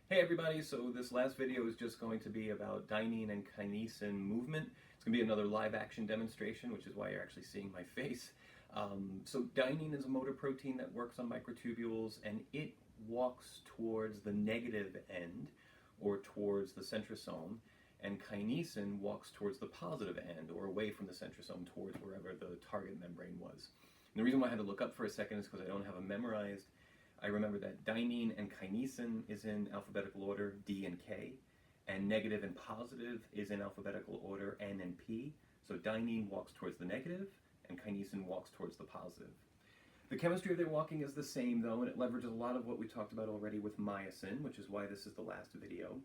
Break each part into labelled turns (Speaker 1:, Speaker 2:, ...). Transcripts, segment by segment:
Speaker 1: Hey everybody, so this last video is just going to be about Dynein and Kinesin movement. It's going to be another live action demonstration, which is why you're actually seeing my face. So Dynein is a motor protein that works on microtubules, and it walks towards the negative end, or towards the centrosome, and Kinesin walks towards the positive end, or away from the centrosome, towards wherever the target membrane was. And the reason why I had to look up for a second is because I don't have them memorized. I remember that Dynein and Kinesin is in alphabetical order D and K, and negative and positive is in alphabetical order N and P. So Dynein walks towards the negative, and Kinesin walks towards the positive. The chemistry of their walking is the same though, and it leverages a lot of what we talked about already with myosin, which is why this is the last video.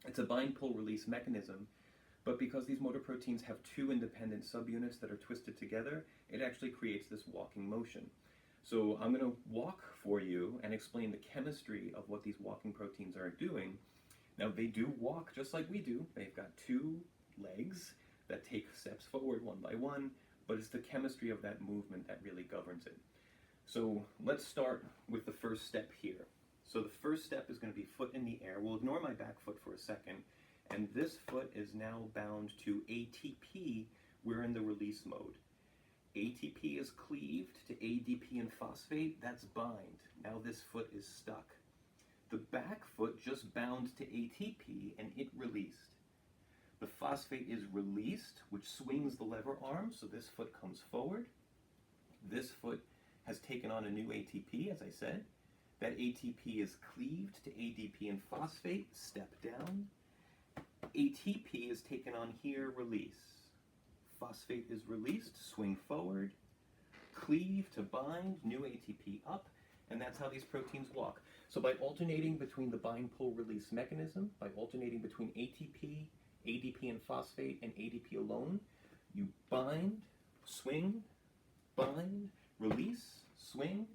Speaker 1: It's a bind-pull-release mechanism, but because these motor proteins have two independent subunits that are twisted together, it actually creates this walking motion. So I'm going to walk for you and explain the chemistry of what these walking proteins are doing. Now they do walk just like we do. They've got two legs that take steps forward one by one, but it's the chemistry of that movement that really governs it. So let's start with the first step here. So the first step is going to be foot in the air. We'll ignore my back foot for a second, and this foot is now bound to ATP. We're in the release mode. ATP is cleaved to ADP and phosphate, that's bind. Now this foot is stuck. The back foot just bound to ATP and it released. The phosphate is released, which swings the lever arm, so this foot comes forward. This foot has taken on a new ATP, as I said. That ATP is cleaved to ADP and phosphate, step down. ATP is taken on here, release. Phosphate is released, swing forward, cleave to bind, new ATP up, and that's how these proteins walk. So by alternating between the bind-pull-release mechanism, by alternating between ATP, ADP and phosphate, and ADP alone, you bind, swing, bind, release, swing,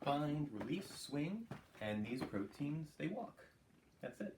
Speaker 1: bind, release, swing, and these proteins, they walk. That's it.